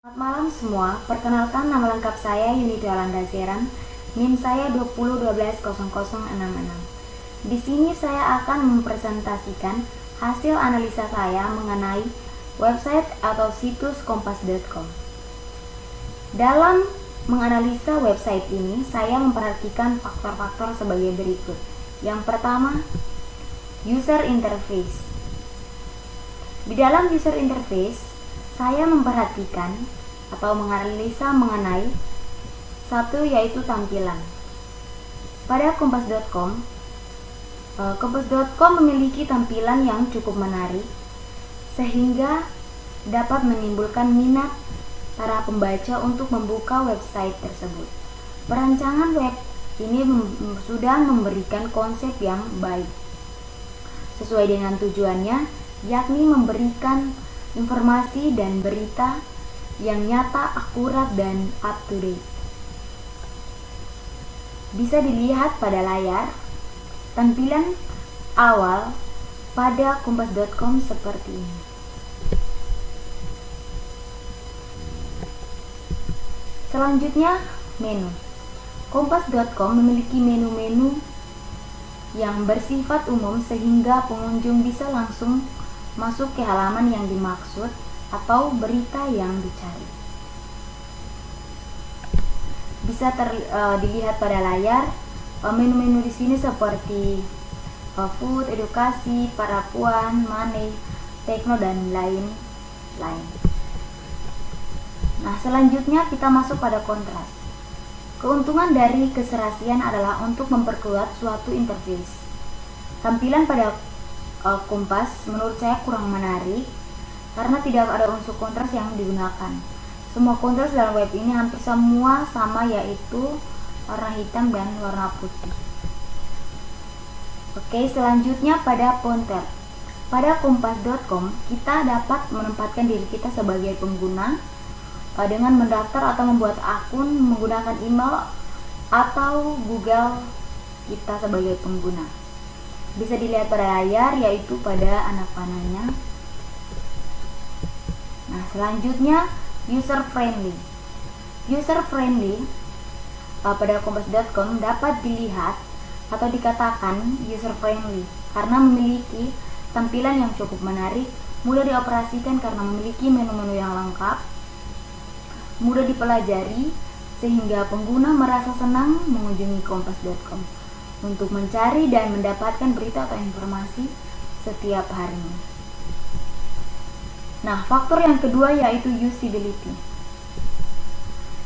Selamat malam semua, perkenalkan nama lengkap saya Yunida Yolanda Zeran, NIM saya 20120066. Di sini saya akan mempresentasikan hasil analisa saya mengenai website atau situs kompas.com. Dalam menganalisa website ini, saya memperhatikan faktor-faktor sebagai berikut. Yang pertama, user interface. Di dalam user interface, saya memperhatikan atau menganalisa mengenai satu, yaitu tampilan. Pada kompas.com, kompas.com memiliki tampilan yang cukup menarik sehingga dapat menimbulkan minat para pembaca untuk membuka website tersebut. Perancangan web ini sudah memberikan konsep yang baik sesuai dengan tujuannya, yakni memberikan informasi dan berita yang nyata, akurat, dan up to date. Bisa dilihat pada layar tampilan awal pada kompas.com seperti ini. Selanjutnya, menu. Kompas.com memiliki menu-menu yang bersifat umum sehingga pengunjung bisa langsung masuk ke halaman yang dimaksud atau berita yang dicari. Bisa dilihat pada layar menu-menu di sini seperti food, edukasi, parapuan, money, tekno, dan lain-lain. Nah, selanjutnya kita masuk pada kontras. Keuntungan dari keserasian adalah untuk memperkuat suatu interface. Tampilan pada Kompas menurut saya kurang menarik karena tidak ada unsur kontras yang digunakan. Semua kontras dalam web ini hampir semua sama, yaitu warna hitam dan warna putih. Oke, selanjutnya pada fonter. Pada kompas.com kita dapat menempatkan diri kita sebagai pengguna dengan mendaftar atau membuat akun menggunakan email atau Google kita sebagai pengguna. Bisa dilihat pada layar, yaitu pada anak panahnya. Nah, selanjutnya user friendly. User friendly pada kompas.com dapat dilihat atau dikatakan user friendly karena memiliki tampilan yang cukup menarik, mudah dioperasikan karena memiliki menu-menu yang lengkap, mudah dipelajari sehingga pengguna merasa senang mengunjungi kompas.com untuk mencari dan mendapatkan berita atau informasi setiap harinya. Nah, faktor yang kedua yaitu usability.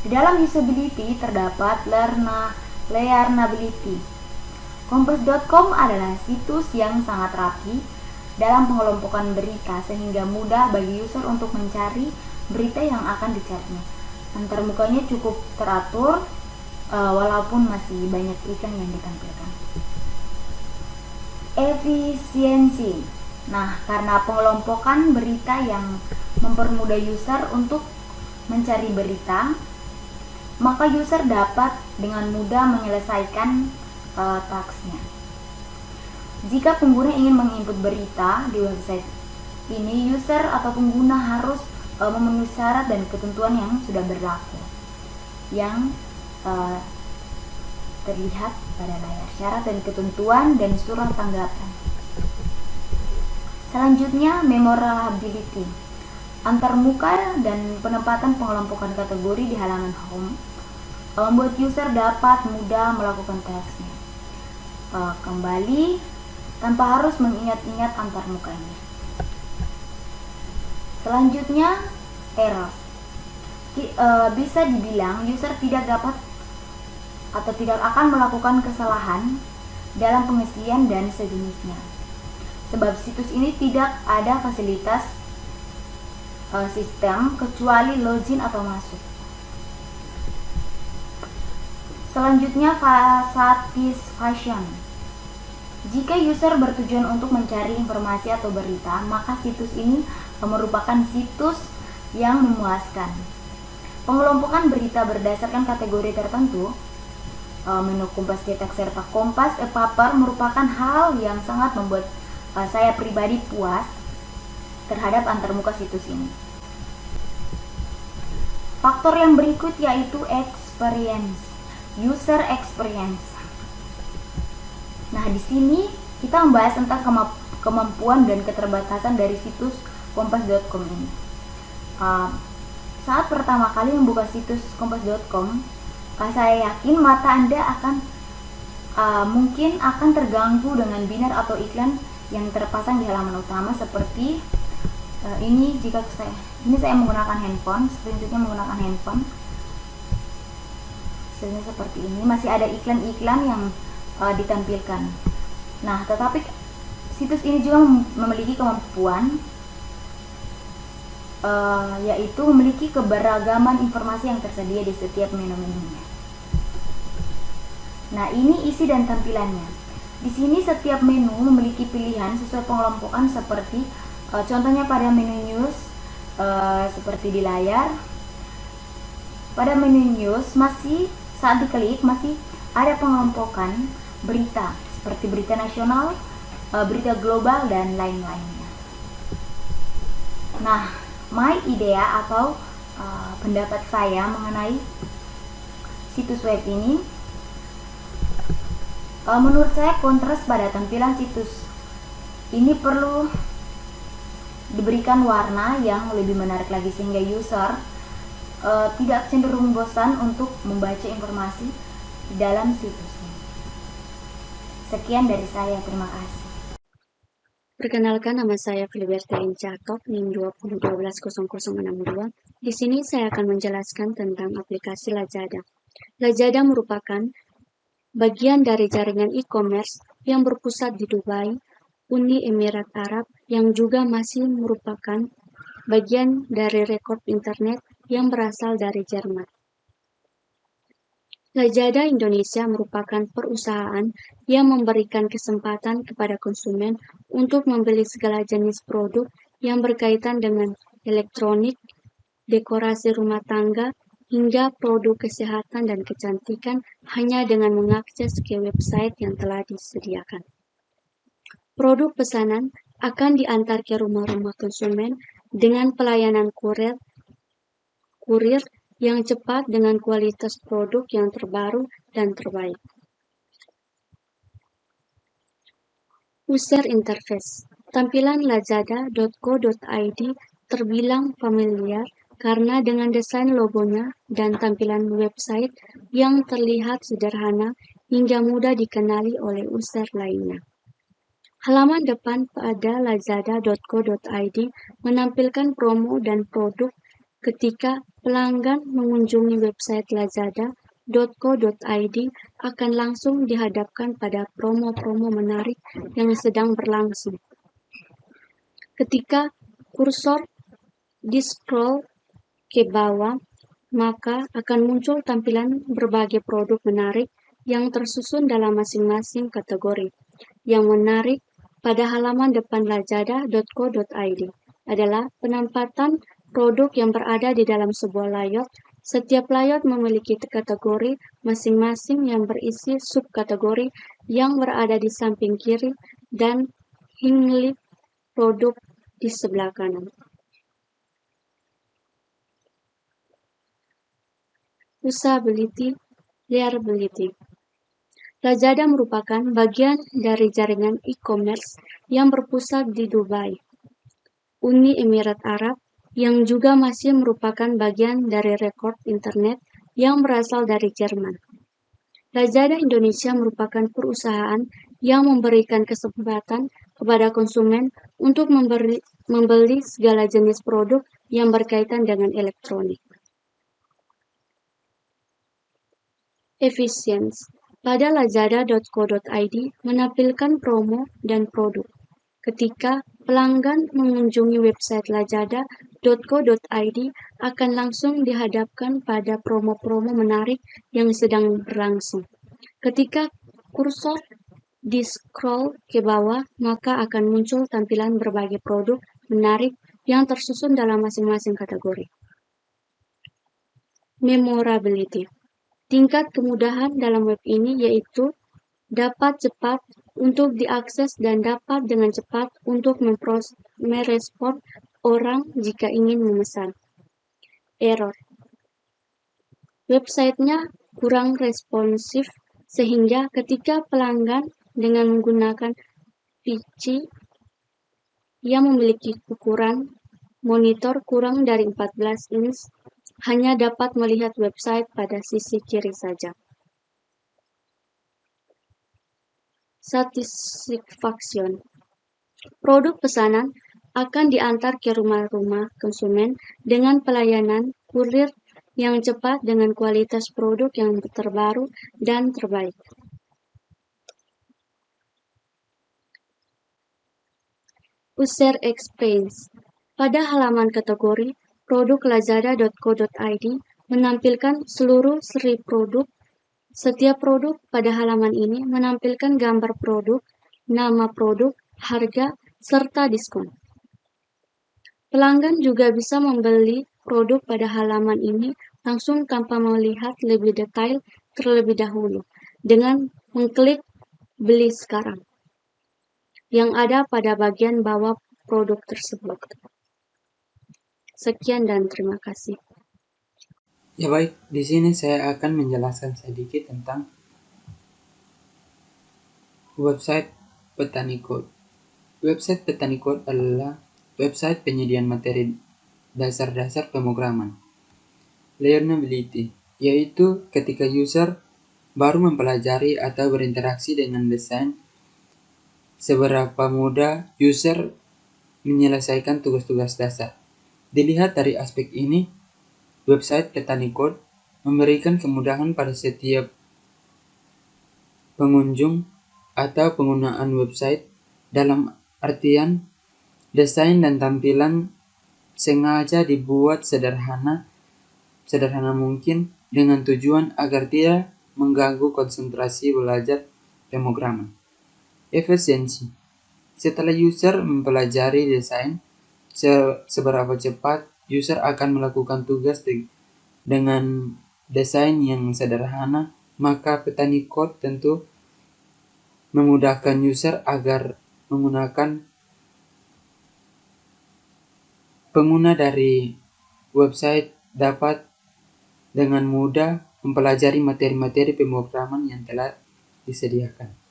Di dalam usability terdapat learnability. Kompas.com adalah situs yang sangat rapi dalam pengelompokan berita sehingga mudah bagi user untuk mencari berita yang akan dicarinya. Antarmukanya cukup teratur, walaupun masih banyak iklan yang ditampilkan. Efisiensi. Nah, karena pengelompokan berita yang mempermudah user untuk mencari berita, maka user dapat dengan mudah menyelesaikan tasknya. Jika pengguna ingin menginput berita di website ini, user atau pengguna harus memenuhi syarat dan ketentuan yang sudah berlaku, yang terlihat pada layar. Syarat dan ketentuan dan surat tanggapan. Selanjutnya, memorability. Antarmuka dan penempatan pengelompokan kategori di halaman home membuat user dapat mudah melakukan teksnya kembali tanpa harus mengingat-ingat antarmukanya. Selanjutnya, error. Bisa dibilang user tidak dapat atau tidak akan melakukan kesalahan dalam pengisian dan sejenisnya, sebab situs ini tidak ada fasilitas sistem kecuali login atau masuk. Selanjutnya, satisfaction. Jika user bertujuan untuk mencari informasi atau berita, maka situs ini merupakan situs yang memuaskan. Pengelompokan berita berdasarkan kategori tertentu, menu Kompas Cetak serta Kompas e-paper merupakan hal yang sangat membuat saya pribadi puas terhadap antarmuka situs ini. Faktor yang berikut yaitu experience, user experience. Nah, di sini kita membahas tentang kemampuan dan keterbatasan dari situs kompas.com ini. Saat pertama kali membuka situs kompas.com, saya yakin mata Anda mungkin akan terganggu dengan banner atau iklan yang terpasang di halaman utama seperti ini. Jika saya menggunakan handphone, screenshotnya menggunakan handphone, seperti ini masih ada iklan-iklan yang ditampilkan. Nah, tetapi situs ini juga memiliki kemampuan yaitu memiliki keberagaman informasi yang tersedia di setiap menu-menunya. Nah, ini isi dan tampilannya. Di sini setiap menu memiliki pilihan sesuai pengelompokan seperti contohnya pada menu news seperti di layar. Pada menu news saat diklik masih ada pengelompokan berita seperti berita nasional, berita global dan lain-lainnya. Nah, my idea atau pendapat saya mengenai situs web ini, menurut saya kontras pada tampilan situs ini perlu diberikan warna yang lebih menarik lagi sehingga user tidak cenderung bosan untuk membaca informasi di dalam situs ini. Sekian dari saya, terima kasih. Perkenalkan, nama saya Filiberta Incatok, NIM 20120062. Di sini saya akan menjelaskan tentang aplikasi Lazada. Lazada merupakan bagian dari jaringan e-commerce yang berpusat di Dubai, Uni Emirat Arab, yang juga masih merupakan bagian dari rekor internet yang berasal dari Jerman. Lazada Indonesia merupakan perusahaan yang memberikan kesempatan kepada konsumen untuk membeli segala jenis produk yang berkaitan dengan elektronik, dekorasi rumah tangga, hingga produk kesehatan dan kecantikan hanya dengan mengakses ke website yang telah disediakan. Produk pesanan akan diantar ke rumah-rumah konsumen dengan pelayanan kurir yang cepat dengan kualitas produk yang terbaru dan terbaik. User interface. Tampilan lazada.co.id terbilang familiar karena dengan desain logonya dan tampilan website yang terlihat sederhana hingga mudah dikenali oleh user lainnya. Halaman depan pada lazada.co.id menampilkan promo dan produk. Ketika pelanggan mengunjungi website lazada.co.id akan langsung dihadapkan pada promo-promo menarik yang sedang berlangsung. Ketika kursor di-scroll ke bawah, maka akan muncul tampilan berbagai produk menarik yang tersusun dalam masing-masing kategori. Yang menarik pada halaman depan lazada.co.id adalah penampatan produk yang berada di dalam sebuah layout. Setiap layout memiliki kategori masing-masing yang berisi subkategori yang berada di samping kiri dan hinglip produk di sebelah kanan. Usability, reliability. Lazada merupakan bagian dari jaringan e-commerce yang berpusat di Dubai, Uni Emirat Arab, yang juga masih merupakan bagian dari rekor internet yang berasal dari Jerman. Lazada Indonesia merupakan perusahaan yang memberikan kesempatan kepada konsumen untuk membeli segala jenis produk yang berkaitan dengan elektronik. Efisiensi. Pada lazada.co.id menampilkan promo dan produk. Ketika pelanggan mengunjungi website lazada.co.id akan langsung dihadapkan pada promo-promo menarik yang sedang berlangsung. Ketika kursor di-scroll ke bawah, maka akan muncul tampilan berbagai produk menarik yang tersusun dalam masing-masing kategori. Memorability. Tingkat kemudahan dalam web ini yaitu dapat cepat untuk diakses dan dapat dengan cepat untuk merespon orang jika ingin memesan. Error. Websitenya kurang responsif sehingga ketika pelanggan dengan menggunakan PC yang memiliki ukuran monitor kurang dari 14 inch hanya dapat melihat website pada sisi kiri saja. Satisfaction. Produk pesanan akan diantar ke rumah-rumah konsumen dengan pelayanan kurir yang cepat dengan kualitas produk yang terbaru dan terbaik. User experience. Pada halaman kategori, produk lazada.co.id menampilkan seluruh seri produk. Setiap produk pada halaman ini menampilkan gambar produk, nama produk, harga, serta diskon. Pelanggan juga bisa membeli produk pada halaman ini langsung tanpa melihat lebih detail terlebih dahulu dengan mengklik beli sekarang yang ada pada bagian bawah produk tersebut. Sekian dan terima kasih. Ya baik, di sini saya akan menjelaskan sedikit tentang website Petani Code. Website Petani Code adalah website penyediaan materi dasar-dasar pemrograman. Learnability, yaitu ketika user baru mempelajari atau berinteraksi dengan desain, seberapa mudah user menyelesaikan tugas-tugas dasar. Dilihat dari aspek ini, website Petani Code memberikan kemudahan pada setiap pengunjung atau penggunaan website dalam artian desain dan tampilan sengaja dibuat sederhana mungkin dengan tujuan agar tidak mengganggu konsentrasi belajar pemrograman. Efisiensi. Setelah user mempelajari desain, seberapa cepat user akan melakukan tugas dengan desain yang sederhana, maka Petani Code tentu memudahkan user agar pengguna dari website dapat dengan mudah mempelajari materi-materi pemrograman yang telah disediakan.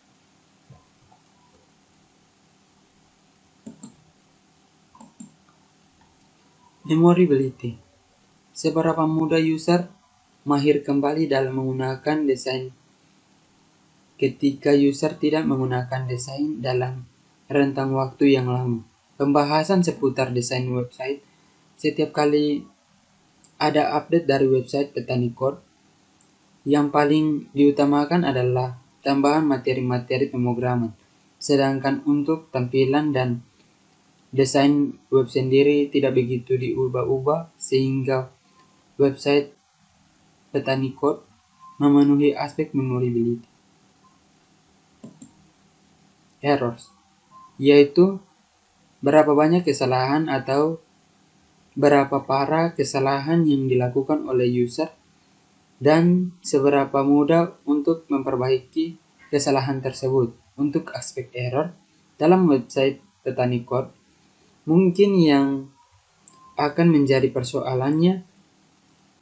Memorability. Seberapa mudah user mahir kembali dalam menggunakan desain ketika user tidak menggunakan desain dalam rentang waktu yang lama. Pembahasan seputar desain website. Setiap kali ada update dari website Petani Code, yang paling diutamakan adalah tambahan materi-materi pemrograman. Sedangkan untuk tampilan dan desain web sendiri tidak begitu diubah-ubah sehingga website Petani Code memenuhi aspek memorability. Errors, yaitu berapa banyak kesalahan atau berapa parah kesalahan yang dilakukan oleh user dan seberapa mudah untuk memperbaiki kesalahan tersebut. Untuk aspek error dalam website Petani Code, mungkin yang akan menjadi persoalannya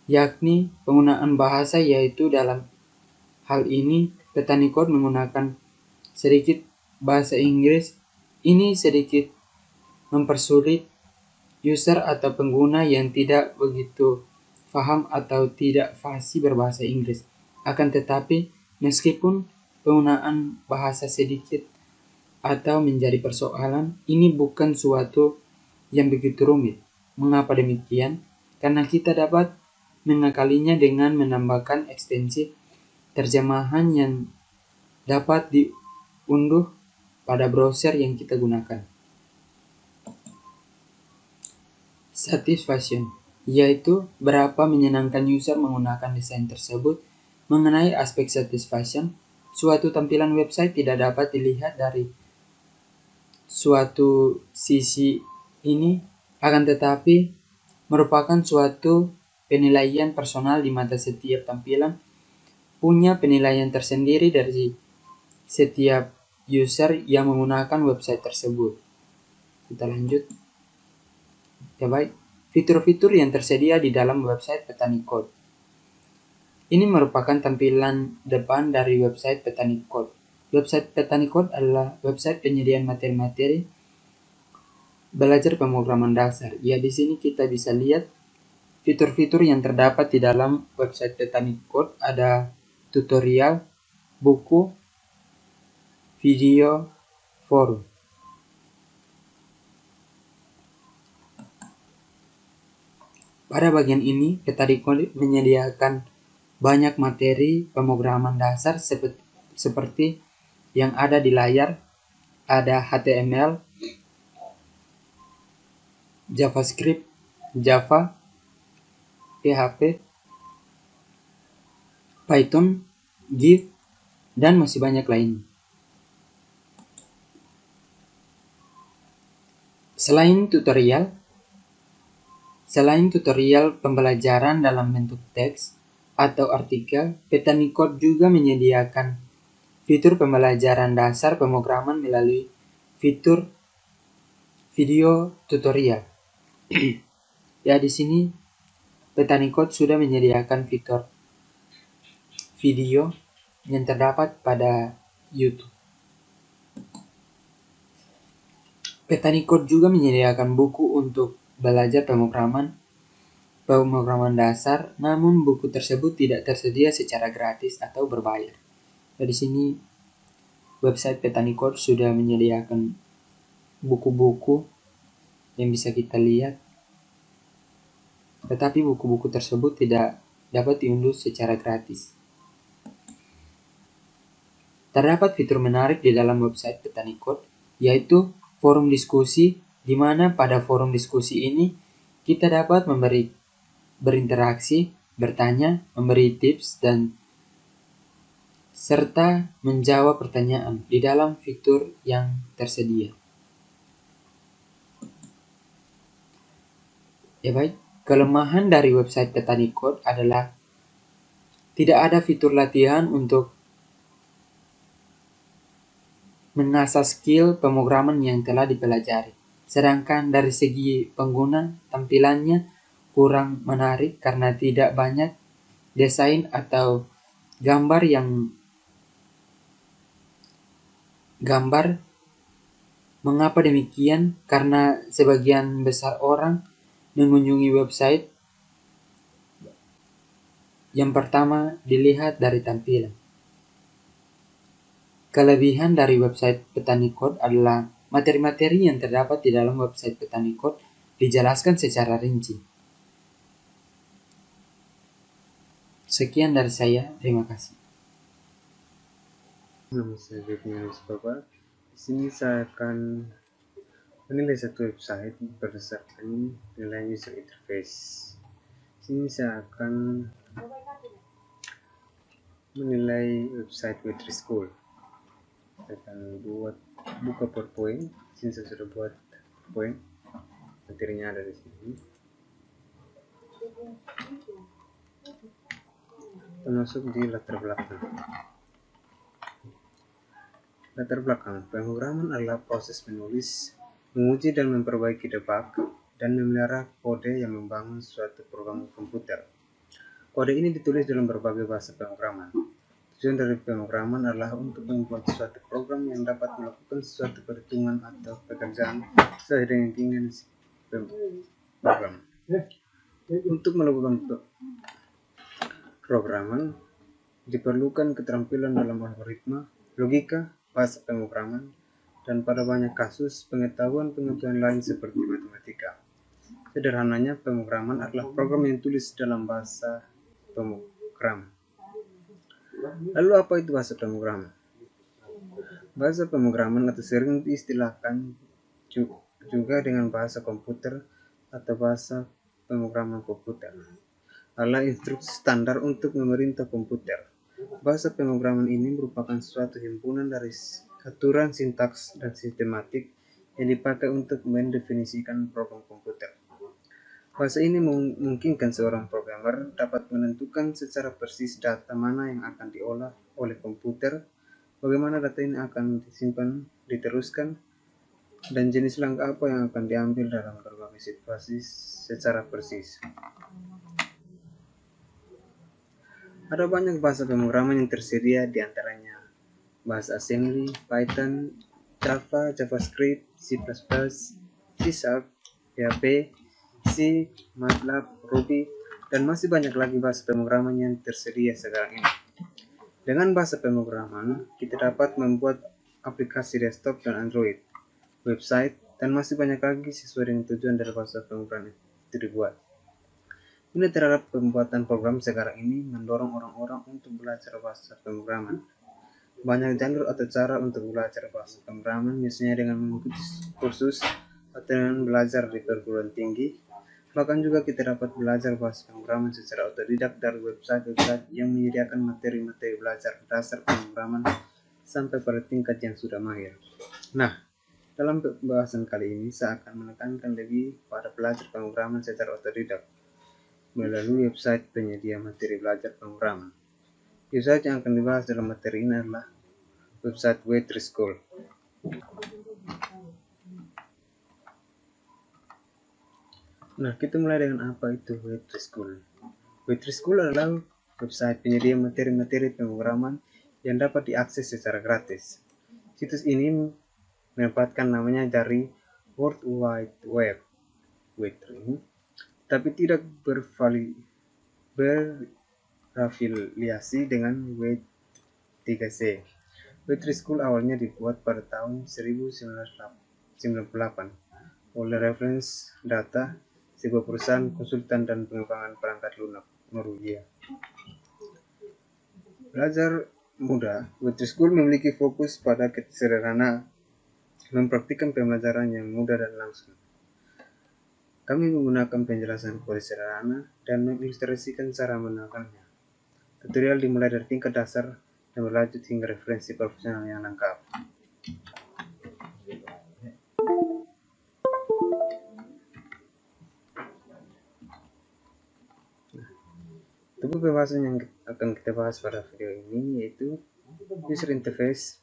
yakni penggunaan bahasa, yaitu dalam hal ini Petani Code menggunakan sedikit bahasa Inggris. Ini sedikit mempersulit user atau pengguna yang tidak begitu paham atau tidak fasih berbahasa Inggris. Akan tetapi, meskipun penggunaan bahasa sedikit atau menjadi persoalan, ini bukan suatu yang begitu rumit. Mengapa demikian? Karena kita dapat mengakalinya dengan menambahkan ekstensi terjemahan yang dapat diunduh pada browser yang kita gunakan. Satisfaction, yaitu berapa menyenangkan user menggunakan desain tersebut. Mengenai aspek satisfaction, suatu tampilan website tidak dapat dilihat dari suatu sisi ini, akan tetapi merupakan suatu penilaian personal di mata setiap tampilan, punya penilaian tersendiri dari setiap user yang menggunakan website tersebut. Kita lanjut. Ya baik, fitur-fitur yang tersedia di dalam website Petani Code. Ini merupakan tampilan depan dari website Petani Code. Website Petani Code adalah website penyediaan materi-materi belajar pemrograman dasar. Ya, di sini kita bisa lihat fitur-fitur yang terdapat di dalam website Petani Code. Ada tutorial, buku, video, forum. Pada bagian ini, Petani Code menyediakan banyak materi pemrograman dasar seperti yang ada di layar. Ada HTML, JavaScript, Java, PHP, Python, Git, dan masih banyak lainnya. Selain tutorial pembelajaran dalam bentuk teks atau artikel, Petani Code juga menyediakan fitur pembelajaran dasar pemrograman melalui fitur video tutorial. Ya, di sini Petani Code sudah menyediakan fitur video yang terdapat pada YouTube. Petani Code juga menyediakan buku untuk belajar pemrograman dasar, namun buku tersebut tidak tersedia secara gratis atau berbayar. Di sini website Petani Code sudah menyediakan buku-buku yang bisa kita lihat, tetapi buku-buku tersebut tidak dapat diunduh secara gratis. Terdapat fitur menarik di dalam website Petani Code, yaitu forum diskusi, di mana pada forum diskusi ini kita dapat berinteraksi, bertanya, memberi tips, dan serta menjawab pertanyaan di dalam fitur yang tersedia. Ya baik, kelemahan dari website Petani Code adalah tidak ada fitur latihan untuk mengasah skill pemrograman yang telah dipelajari. Sedangkan dari segi pengguna, tampilannya kurang menarik karena tidak banyak desain atau gambar. Mengapa demikian? Karena sebagian besar orang mengunjungi website yang pertama dilihat dari tampilan. Kelebihan dari website Petani Code adalah materi-materi yang terdapat di dalam website Petani Code dijelaskan secara rinci. Sekian dari saya, terima kasih. Nama saya Jurnalis Bapak. Di sini saya akan menilai satu website berdasarkan nilai user interface. Di sini saya akan menilai website Wetri School. Saya akan buka PowerPoint. Di sini saya sudah buat PowerPoint. Materinya ada di sini. Termasuk di latar belakang. Latar belakang pemrograman adalah proses menulis, menguji dan memperbaiki debug, dan memelihara kode yang membangun suatu program komputer. Kode ini ditulis dalam berbagai bahasa pemrograman. Tujuan dari pemrograman adalah untuk membuat suatu program yang dapat melakukan suatu perhitungan atau pekerjaan sesuai dengan keinginan si program. Untuk melakukan programan, diperlukan keterampilan dalam algoritma, logika, bahasa pemrograman, dan pada banyak kasus pengetahuan lain seperti matematika. Sederhananya, pemrograman adalah program yang tulis dalam bahasa pemrograman. Lalu apa itu bahasa pemrograman? Bahasa pemrograman atau sering diistilahkan juga dengan bahasa komputer atau bahasa pemrograman komputer adalah instruksi standar untuk memerintah komputer. Bahasa pemrograman ini merupakan suatu himpunan dari aturan sintaks dan sistematik yang dipakai untuk mendefinisikan program komputer. Bahasa ini memungkinkan seorang programmer dapat menentukan secara persis data mana yang akan diolah oleh komputer, bagaimana data ini akan disimpan, diteruskan, dan jenis langkah apa yang akan diambil dalam berbagai situasi secara persis. Ada banyak bahasa pemrograman yang tersedia, di antaranya bahasa assembly, Python, Java, JavaScript, C++, C#, PHP, C, MATLAB, Ruby, dan masih banyak lagi bahasa pemrograman yang tersedia sekarang ini. Dengan bahasa pemrograman, kita dapat membuat aplikasi desktop dan Android, website, dan masih banyak lagi sesuai dengan tujuan dari bahasa pemrograman itu dibuat. Ini terhadap pembuatan program sekarang ini mendorong orang-orang untuk belajar bahasa pemrograman. Banyak jalur atau cara untuk belajar bahasa pemrograman, misalnya dengan mengikuti kursus atau dengan belajar di perguruan tinggi. Bahkan juga kita dapat belajar bahasa pemrograman secara otodidak dari website-website yang menyediakan materi-materi belajar dasar pemrograman sampai pada tingkat yang sudah mahir. Nah, dalam pembahasan kali ini saya akan menekankan lebih pada belajar pemrograman secara otodidak melalui website penyedia materi belajar pemrograman. Website yang akan dibahas dalam materi ini adalah website W3School. Nah, kita mulai dengan apa itu W3School. W3School adalah website penyedia materi-materi pemrograman yang dapat diakses secara gratis. Situs ini menempatkan namanya dari World Wide Web, W3, tapi tidak berafiliasi dengan W3C. W3School awalnya dibuat pada tahun 1998 oleh Reference Data, sebuah perusahaan konsultan dan pengembangan perangkat lunak Norwegia. Belajar mudah, W3School memiliki fokus pada kesederhanaan, mempraktikkan pembelajaran yang mudah dan langsung. Kami menggunakan penjelasan kode sederhana dan mengilustrasikan cara menekannya. Tutorial dimulai dari tingkat dasar dan berlanjut hingga referensi profesional yang lengkap. Topik pembahasan yang akan kita bahas pada video ini yaitu user interface,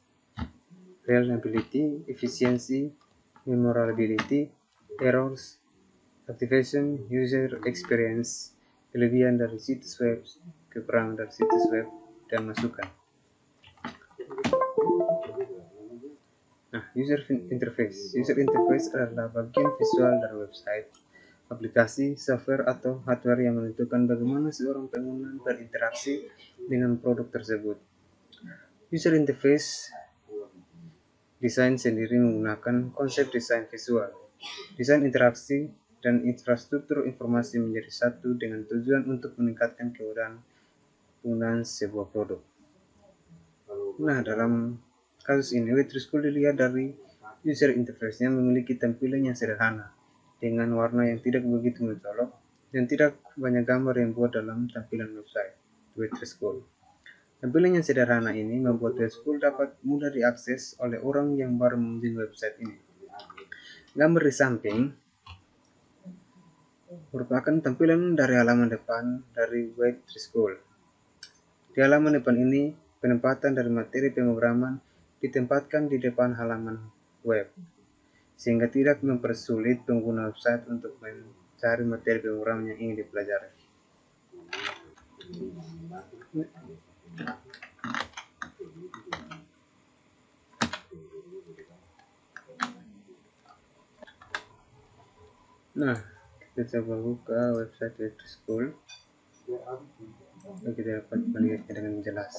reliability, efficiency, memorability, errors, activation, user experience, kelebihan dari situs web, kekurangan dari situs web, dan masukan. Nah, user interface. User interface adalah bagian visual dari website, aplikasi, software, atau hardware yang menentukan bagaimana seorang pengguna berinteraksi dengan produk tersebut. User interface desain sendiri menggunakan konsep desain visual, desain interaksi, dan infrastruktur informasi menjadi satu dengan tujuan untuk meningkatkan kemudahan penggunaan sebuah produk. Nah, dalam kasus ini, W3School dilihat dari user interface-nya memiliki tampilan yang sederhana, dengan warna yang tidak begitu mencolok, dan tidak banyak gambar yang buat dalam tampilan website W3School. Tampilan yang sederhana ini membuat W3School dapat mudah diakses oleh orang yang baru mengunjungi website ini. Gambar di samping merupakan tampilan dari halaman depan dari W3School. Di halaman depan ini, penempatan dari materi pemrograman ditempatkan di depan halaman web, sehingga tidak mempersulit pengguna website untuk mencari materi pemrograman yang ingin dipelajari. Nah, kita coba buka website W3School. Kita dapat melihatnya dengan jelas.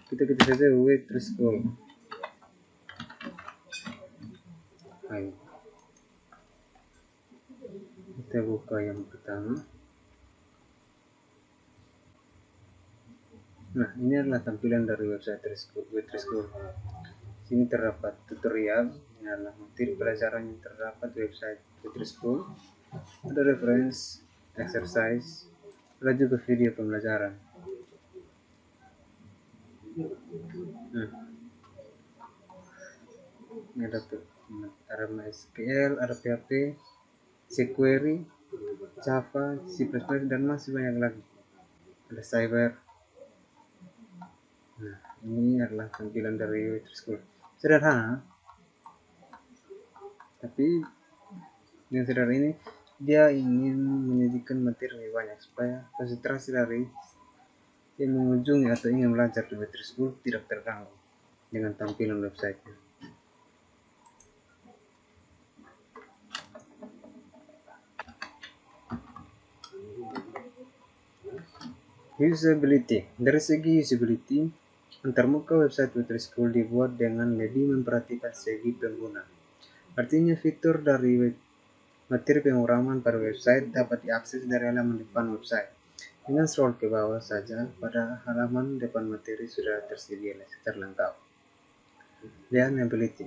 Kita ketik saja W3School. Kita buka yang pertama. Nah, ini adalah tampilan dari website W3School. Sini terdapat tutorial. Ini adalah materi pelajaran yang terdapat di website W3School. Ada reference, exercise, ada juga video pembelajaran. Nah, ini ada MySQL, ada PHP, jQuery, Java, C++, dan masih banyak lagi. Ada cyber. Nah, ini adalah tampilan dari W3School. Sederhana, tapi dengan sederhana ini dia ingin menyajikan materi lebih banyak supaya konsentrasi dari yang mengunjungi atau ingin belajar di Web3 School tidak terganggu dengan tampilan websitenya. Usability. Dari segi usability, antarmuka website Web3 School dibuat dengan lebih memperhatikan segi pengguna. Artinya fitur dari materi pemrograman pada website dapat diakses dari halaman depan website. Dengan scroll ke bawah saja, pada halaman depan materi sudah tersedia terlengkap. Learnability.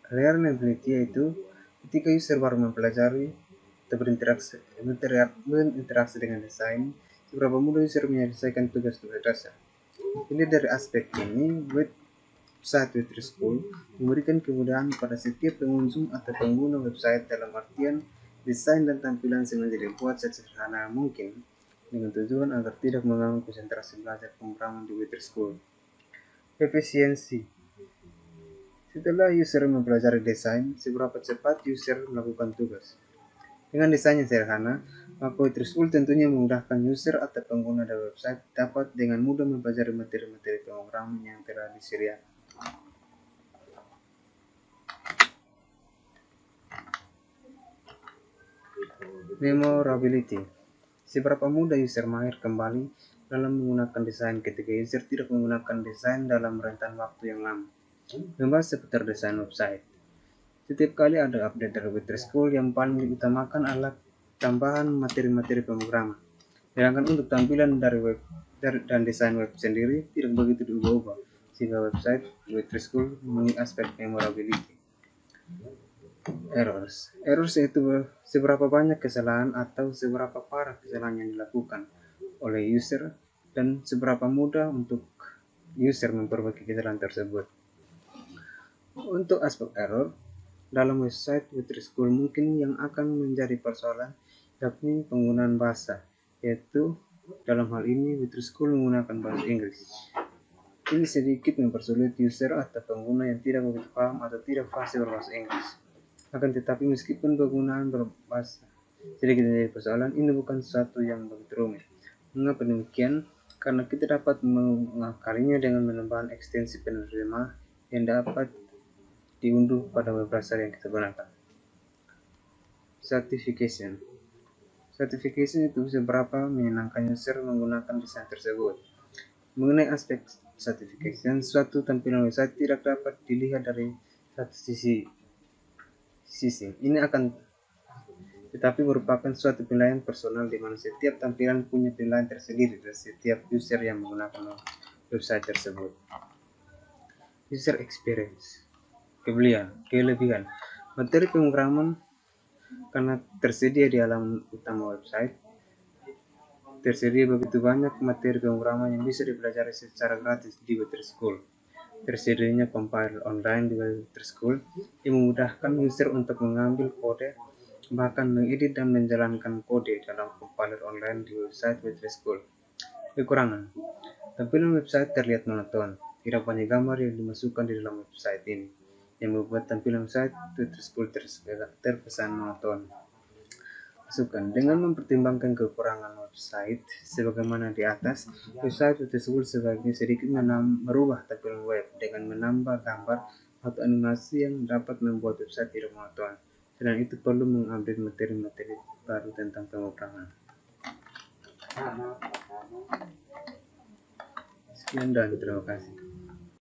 Learnability yaitu ketika user baru mempelajari atau berinteraksi dengan desain, seberapa mudah user menyelesaikan tugas-tugas dasar. Ini dari aspek ini, website Web3 School memberikan kemudahan pada setiap pengunjung atau pengguna website dalam artian desain dan tampilan sengaja dibuat sesederhana mungkin dengan tujuan agar tidak mengganggu konsentrasi belajar pemrograman di Web3 School. Efisiensi. Setelah user mempelajari desain, seberapa cepat user melakukan tugas. Dengan desain yang sederhana, maka Web3 School tentunya memudahkan user atau pengguna dari website dapat dengan mudah mempelajari materi-materi pemrograman yang telah disediakan. Memorability. Seberapa mudah user mahir kembali dalam menggunakan desain ketika user tidak menggunakan desain dalam rentan waktu yang lama. Membahas seputar desain website. Setiap kali ada update dari Web3 School, yang paling diutamakan adalah tambahan materi-materi pemrograman. Sedangkan untuk tampilan dari web dan desain web sendiri tidak begitu diubah-ubah, sehingga website Web3 School memiliki aspek memorability. Errors yaitu seberapa banyak kesalahan atau seberapa parah kesalahan yang dilakukan oleh user dan seberapa mudah untuk user memperbaiki kesalahan tersebut. Untuk aspek error dalam website Web3 School, mungkin yang akan menjadi persoalan yakni penggunaan bahasa, yaitu dalam hal ini Web3 School menggunakan bahasa Inggris. Ini sedikit mempersulit user atau pengguna yang tidak begitu paham atau tidak fasih berbahasa Inggris. Akan tetapi meskipun penggunaan berbahasa sedikit menjadi persoalan, ini bukan sesuatu yang begitu rumit. Mengapa demikian? Karena kita dapat mengakalinya dengan menambahkan ekstensi penerjemah yang dapat diunduh pada web browser yang kita gunakan. Certification itu seberapa menyenangkan user menggunakan desain tersebut. Mengenai aspek certification, suatu tampilan website tidak dapat dilihat dari satu sisi. Ini akan tetapi merupakan suatu penilaian personal di mana setiap tampilan punya penilaian tersendiri dari setiap user yang menggunakan website tersebut. User experience. Kelebihan. Materi pemrograman karena tersedia di halaman utama website. Tersedia begitu banyak materi pemrograman yang bisa dipelajari secara gratis di Web3 School. Tersedianya compiler online di Web3 School yang memudahkan user untuk mengambil kode, bahkan mengedit dan menjalankan kode dalam compiler online di website Web3 School. Kekurangan. Tampilan website terlihat monoton. Tidak banyak gambar yang dimasukkan di dalam website ini, yang membuat tampilan website Web3 School terkesan monoton. Masukan. Dengan mempertimbangkan kekurangan website sebagaimana di atas, website Web3 School sebaiknya sedikit merubah tampilan web dengan menambah gambar atau animasi yang dapat membuat website tidak monoton. Selain itu perlu mengupdate materi-materi baru tentang pemrograman. Sekian dan terima kasih.